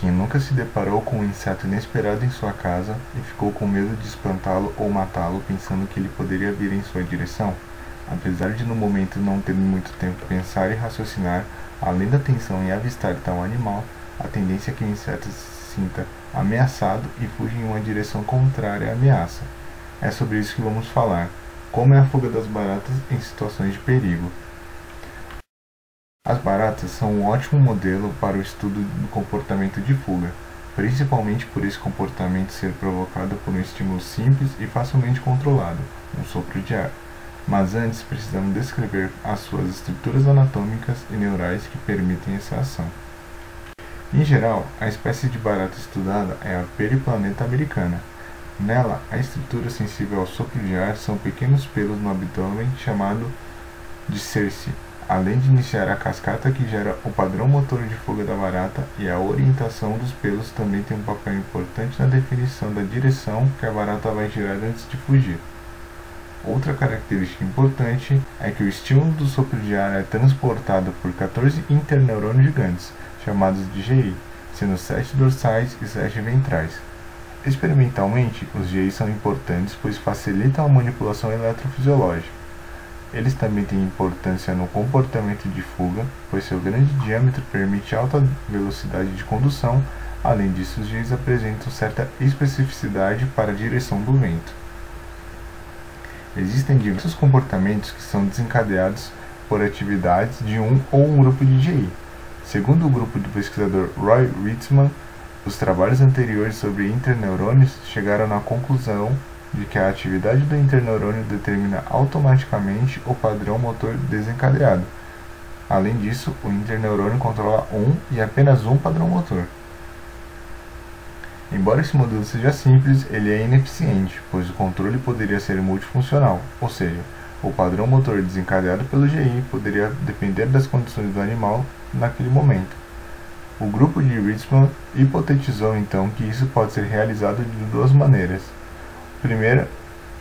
Quem nunca se deparou com um inseto inesperado em sua casa e ficou com medo de espantá-lo ou matá-lo pensando que ele poderia vir em sua direção? Apesar de no momento não ter muito tempo para pensar e raciocinar, além da tensão em avistar tal animal, a tendência é que o inseto se sinta ameaçado e fuja em uma direção contrária à ameaça. É sobre isso que vamos falar. Como é a fuga das baratas em situações de perigo. As baratas são um ótimo modelo para o estudo do comportamento de fuga, principalmente por esse comportamento ser provocado por um estímulo simples e facilmente controlado, um sopro de ar. Mas antes precisamos descrever as suas estruturas anatômicas e neurais que permitem essa ação. Em geral, a espécie de barata estudada é a Periplaneta americana. Nela, a estrutura sensível ao sopro de ar são pequenos pelos no abdômen chamado de cerce, além de iniciar a cascata que gera o padrão motor de fuga da barata, e a orientação dos pelos também tem um papel importante na definição da direção que a barata vai girar antes de fugir. Outra característica importante é que o estímulo do sopro de ar é transportado por 14 interneurônios gigantes, chamados de GI, sendo 7 dorsais e 7 ventrais. Experimentalmente, os GI são importantes pois facilitam a manipulação eletrofisiológica. Eles também têm importância no comportamento de fuga, pois seu grande diâmetro permite alta velocidade de condução. Além disso, os GIs apresentam certa especificidade para a direção do vento. Existem diversos comportamentos que são desencadeados por atividades de um ou um grupo de GI. Segundo o grupo do pesquisador Roy Ritzman, os trabalhos anteriores sobre interneurônios chegaram na conclusão de que a atividade do interneurônio determina automaticamente o padrão motor desencadeado. Além disso, o interneurônio controla um e apenas um padrão motor. Embora esse modelo seja simples, ele é ineficiente, pois o controle poderia ser multifuncional, ou seja, o padrão motor desencadeado pelo GI poderia depender das condições do animal naquele momento. O grupo de Ritzman hipotetizou então que isso pode ser realizado de duas maneiras. Primeira,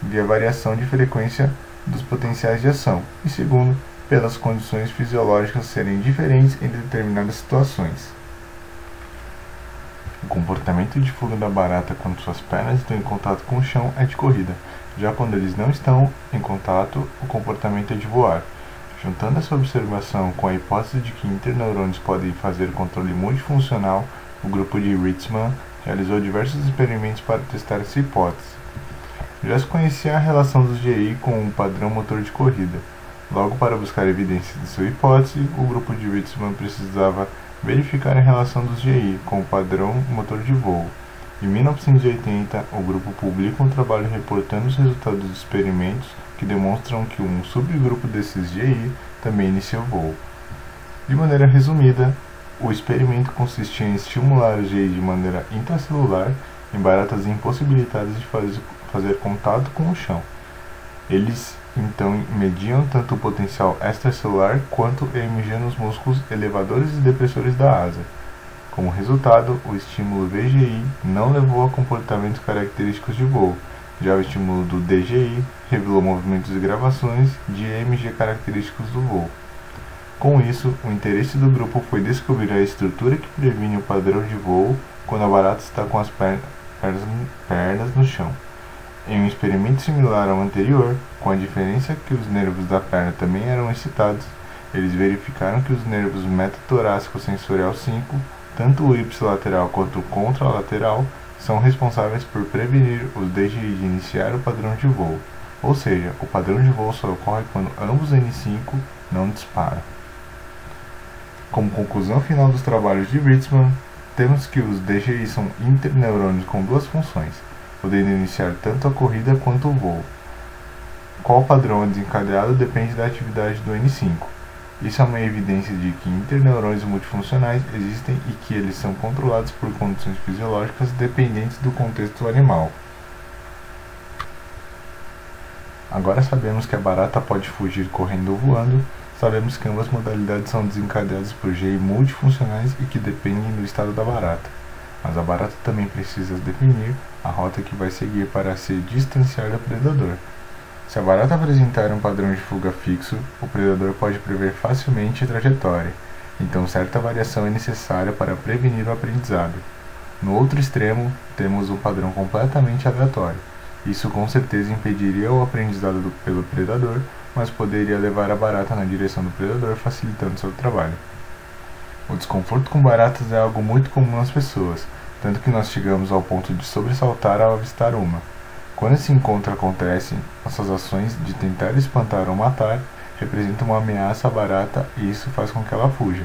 via variação de frequência dos potenciais de ação, e segundo, pelas condições fisiológicas serem diferentes em determinadas situações. O comportamento de fuga da barata quando suas pernas estão em contato com o chão é de corrida, já quando eles não estão em contato, o comportamento é de voar. Juntando essa observação com a hipótese de que interneurônios podem fazer controle multifuncional, o grupo de Ritzman realizou diversos experimentos para testar essa hipótese. Já se conhecia a relação dos GI com o padrão motor de corrida. Logo, para buscar evidências de sua hipótese, o grupo de Ritzman precisava verificar a relação dos GI com o padrão motor de voo. Em 1980, o grupo publica um trabalho reportando os resultados dos experimentos que demonstram que um subgrupo desses GI também inicia o voo. De maneira resumida, o experimento consistia em estimular os GI de maneira intracelular em baratas impossibilitadas de fazer contato com o chão. Eles então mediam tanto o potencial extracelular quanto EMG nos músculos elevadores e depressores da asa. Como resultado, o estímulo VGI não levou a comportamentos característicos de voo. Já o estímulo do DGI revelou movimentos e gravações de EMG característicos do voo. Com isso, o interesse do grupo foi descobrir a estrutura que previne o padrão de voo quando a barata está com as pernas no chão. Em um experimento similar ao anterior, com a diferença que os nervos da perna também eram excitados, eles verificaram que os nervos metatorácico sensorial 5, tanto o ipsilateral quanto o contralateral, são responsáveis por prevenir os DGI de iniciar o padrão de voo, ou seja, o padrão de voo só ocorre quando ambos N5 não disparam. Como conclusão final dos trabalhos de Ritzman, temos que os DGI são interneurônios com duas funções, podendo iniciar tanto a corrida quanto o voo. Qual padrão é desencadeado depende da atividade do N5. Isso é uma evidência de que interneurônios multifuncionais existem e que eles são controlados por condições fisiológicas dependentes do contexto animal. Agora sabemos que a barata pode fugir correndo ou voando, sabemos que ambas modalidades são desencadeadas por GI multifuncionais e que dependem do estado da barata. Mas a barata também precisa definir a rota que vai seguir para se distanciar do predador. Se a barata apresentar um padrão de fuga fixo, o predador pode prever facilmente a trajetória. então certa variação é necessária para prevenir o aprendizado. No outro extremo, temos um padrão completamente aleatório. Isso com certeza impediria o aprendizado pelo predador, mas poderia levar a barata na direção do predador, facilitando seu trabalho. O desconforto com baratas é algo muito comum nas pessoas, tanto que nós chegamos ao ponto de sobressaltar ao avistar uma. Quando esse encontro acontece, nossas ações de tentar espantar ou matar representam uma ameaça à barata e isso faz com que ela fuja.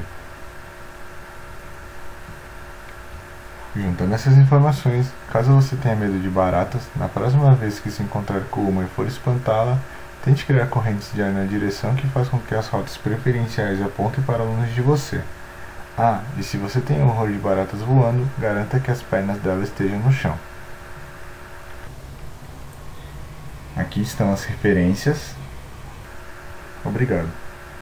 Juntando essas informações, caso você tenha medo de baratas, na próxima vez que se encontrar com uma e for espantá-la, tente criar correntes de ar na direção que faz com que as rotas preferenciais apontem para longe de você. Ah, e se você tem horror de baratas voando, garanta que as pernas dela estejam no chão. Aqui estão as referências. Obrigado.